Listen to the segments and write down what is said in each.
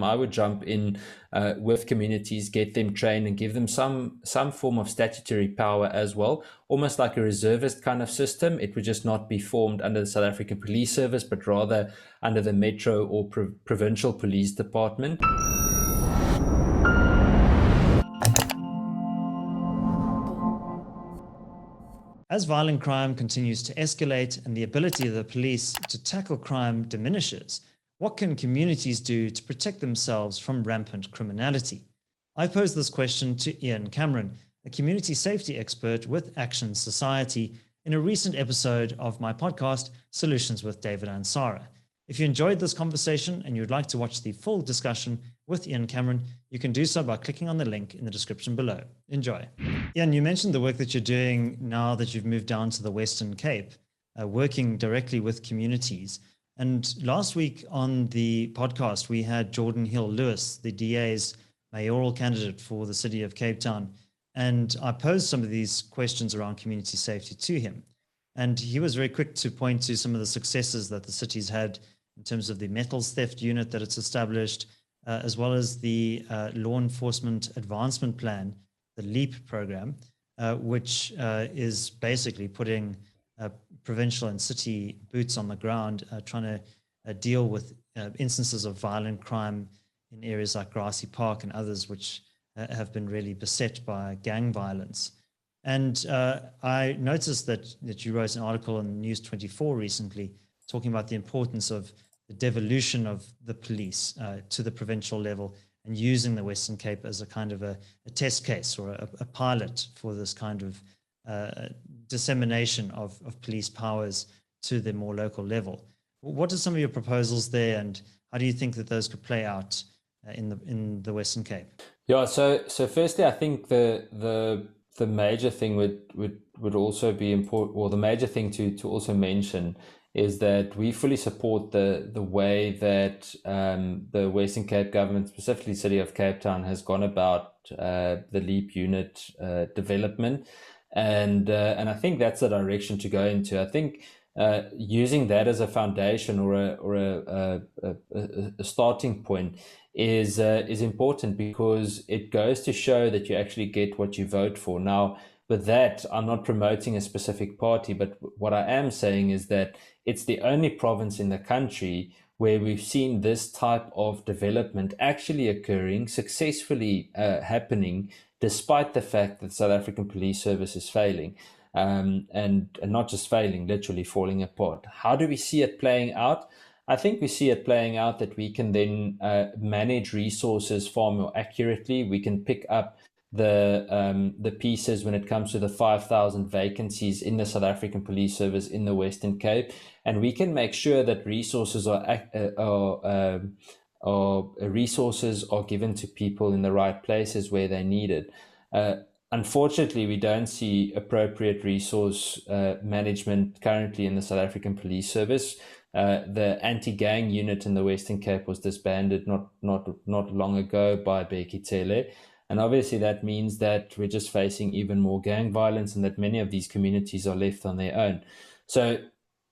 I would jump in with communities, get them trained, and give them some form of statutory power as well, almost like a reservist kind of system. It would just not be formed under the South African Police Service, but rather under the Metro or Provincial Police Department. As violent crime continues to escalate and the ability of the police to tackle crime diminishes, what can communities do to protect themselves from rampant criminality? I posed this question to Ian Cameron, a community safety expert with Action Society, in a recent episode of my podcast, Solutions with David Ansara. If you enjoyed this conversation and you'd like to watch the full discussion with Ian Cameron, you can do so by clicking on the link in the description below. Enjoy. Ian, you mentioned the work that you're doing now that you've moved down to the Western Cape, working directly with communities. And last week on the podcast, we had Jordan Hill-Lewis, the DA's mayoral candidate for the city of Cape Town. And I posed some of these questions around community safety to him. And he was very quick to point to some of the successes that the city's had in terms of the metals theft unit that it's established, as well as the Law Enforcement Advancement Plan, the LEAP program, which is basically putting provincial and city boots on the ground, trying to deal with instances of violent crime in areas like Grassy Park and others, which have been really beset by gang violence. And I noticed that you wrote an article on News 24 recently talking about the importance of the devolution of the police to the provincial level and using the Western Cape as a kind of a test case or a pilot for this kind of dissemination of police powers to the more local level. What are some of your proposals there, and how do you think that those could play out in the Western Cape? Yeah, so firstly, I think the major thing would also be important, or the major thing to also mention is that we fully support the way that the Western Cape government, specifically City of Cape Town, has gone about the LEAP unit development, and I think that's the direction to go into. I think using that as a foundation or a starting point is important, because it goes to show that you actually get what you vote for. Now, with that, I'm not promoting a specific party, but what I am saying is that it's the only province in the country where we've seen this type of development actually occurring, successfully happening, despite the fact that the South African Police Service is failing. And not just failing, literally falling apart. How do we see it playing out? I think we see it playing out that we can then manage resources far more accurately. We can pick up the pieces when it comes to the 5,000 vacancies in the South African Police Service in the Western Cape, and we can make sure that resources are given to people in the right places where they need it. Unfortunately, we don't see appropriate resource management currently in the South African Police Service. The anti-gang unit in the Western Cape was disbanded not long ago by Bheki Cele. And obviously that means that we're just facing even more gang violence, and that many of these communities are left on their own. So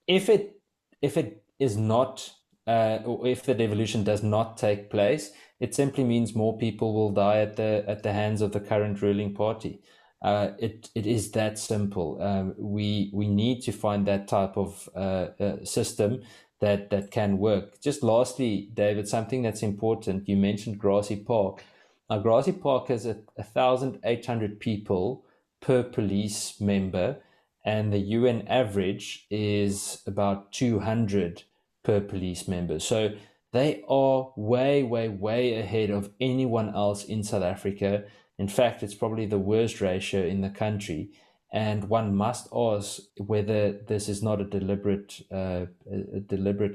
if it is not, or if the devolution does not take place, it simply means more people will die at the hands of the current ruling party. It is that simple. We need to find that type of system that can work. Just lastly, David, something that's important. You mentioned Grassy Park. Now, Grassy Park has 1,800 people per police member, and the UN average is about 200 per police member. So they are way, way, way ahead of anyone else in South Africa. In fact, it's probably the worst ratio in the country. And one must ask whether this is not a deliberate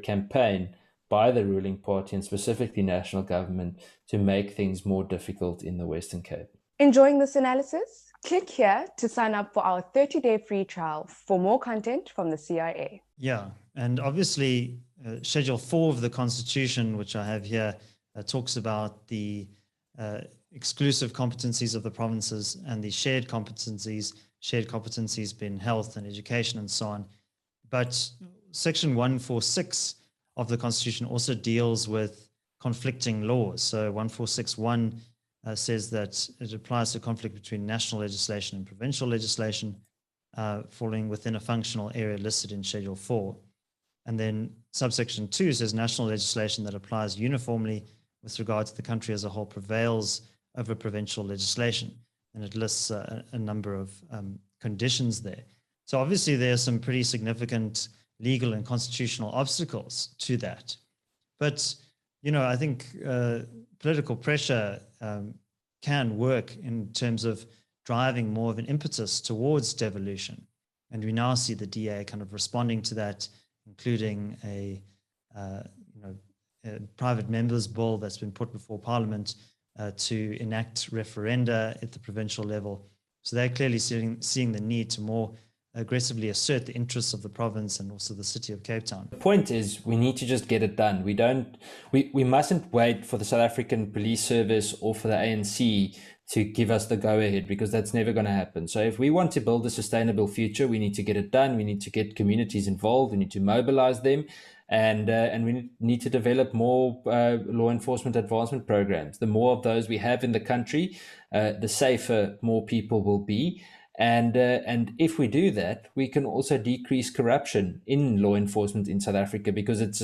campaign by the ruling party, and specifically national government, to make things more difficult in the Western Cape. Enjoying this analysis? Click here to sign up for our 30-day free trial for more content from the CIA. Yeah, and obviously Schedule 4 of the Constitution, which I have here, talks about the exclusive competencies of the provinces and the shared competencies being health and education and so on. But Section 146 of the Constitution also deals with conflicting laws. So 1461 says that it applies to conflict between national legislation and provincial legislation, falling within a functional area listed in Schedule 4. And then subsection 2 says national legislation that applies uniformly with regard to the country as a whole prevails over provincial legislation. And it lists a number of conditions there. So obviously there are some pretty significant legal and constitutional obstacles to that. But, you know, I think political pressure can work in terms of driving more of an impetus towards devolution. And we now see the DA kind of responding to that, including a private members bill that's been put before Parliament to enact referenda at the provincial level. So they're clearly seeing the need to more aggressively assert the interests of the province and also the city of Cape Town. The point is we need to just get it done. We mustn't wait for the South African Police Service or for the ANC to give us the go-ahead, because that's never going to happen. So if we want to build a sustainable future, we need to get it done. We need to get communities involved. We need to mobilize them. And we need to develop more law enforcement advancement programs. The more of those we have in the country, the safer more people will be. And if we do that, we can also decrease corruption in law enforcement in South Africa, because it's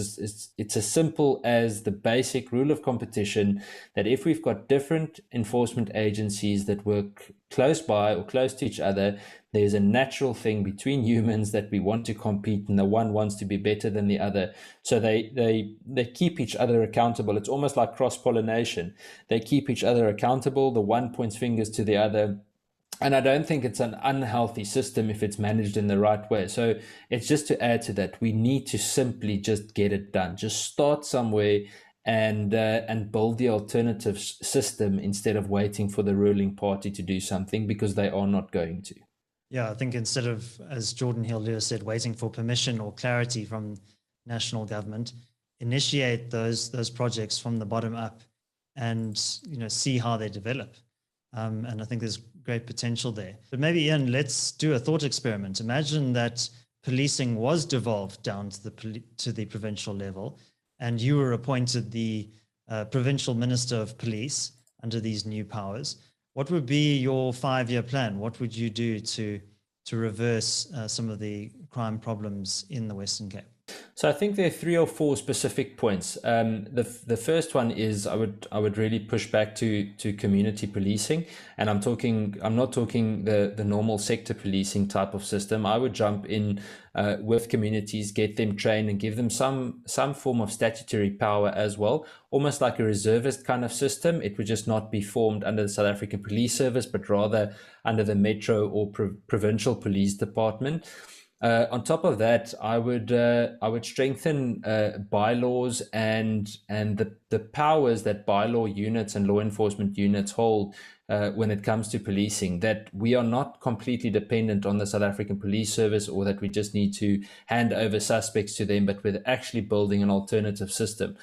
as simple as the basic rule of competition, that if we've got different enforcement agencies that work close by or close to each other, there's a natural thing between humans that we want to compete, and the one wants to be better than the other. So they keep each other accountable. It's almost like cross-pollination. They keep each other accountable. The one points fingers to the other. And I don't think it's an unhealthy system if it's managed in the right way. So it's just to add to that, we need to simply just get it done. Just start somewhere and build the alternative system instead of waiting for the ruling party to do something, because they are not going to. Yeah, I think instead of, as Jordan Hill-Lewis said, waiting for permission or clarity from national government, initiate those projects from the bottom up and, you know, see how they develop. And I think there's great potential there. But maybe, Ian, let's do a thought experiment. Imagine that policing was devolved down to the provincial level, and you were appointed the provincial minister of police under these new powers. What would be your 5-year plan? What would you do to reverse some of the crime problems in the Western Cape? So I think there are 3 or 4 specific points. The first one is I would really push back to community policing, and I'm not talking the normal sector policing type of system. I would jump in with communities, get them trained, and give them some form of statutory power as well, almost like a reservist kind of system. It would just not be formed under the South African Police Service, but rather under the Metro or Provincial Police Department. On top of that, I would strengthen bylaws and the powers that bylaw units and law enforcement units hold when it comes to policing, that we are not completely dependent on the South African Police Service, or that we just need to hand over suspects to them, but we're actually building an alternative system.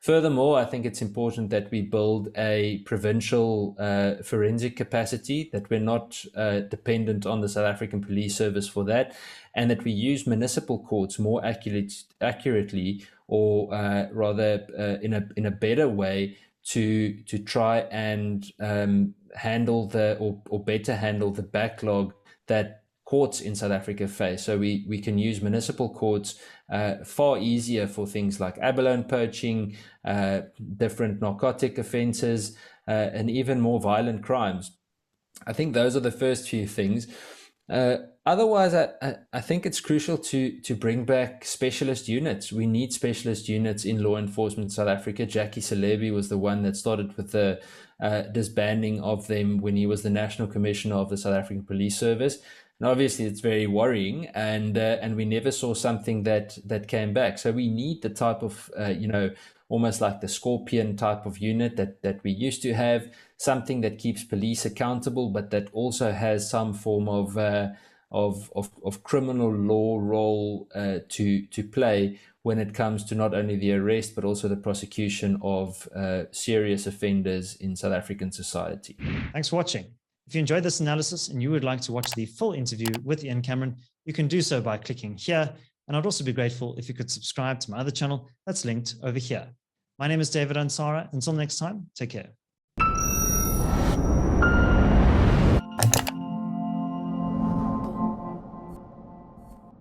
Furthermore, I think it's important that we build a provincial forensic capacity, that we're not dependent on the South African Police Service for that, and that we use municipal courts more accurately, or rather in a better way to try and handle better handle the backlog that courts in South Africa face. So we can use municipal courts far easier for things like abalone poaching, different narcotic offences, and even more violent crimes. I think those are the first few things. Otherwise, I think it's crucial to bring back specialist units. We need specialist units in law enforcement in South Africa. Jackie Salebi was the one that started with the disbanding of them when he was the National Commissioner of the South African Police Service. And obviously, it's very worrying, and we never saw something that came back. So we need the type of almost like the Scorpion type of unit that we used to have, something that keeps police accountable, but that also has some form of criminal law role to play when it comes to not only the arrest but also the prosecution of serious offenders in South African society. Thanks for watching. If you enjoyed this analysis and you would like to watch the full interview with Ian Cameron, you can do so by clicking here. And I'd also be grateful if you could subscribe to my other channel that's linked over here. My name is David Ansara. Until next time, take care.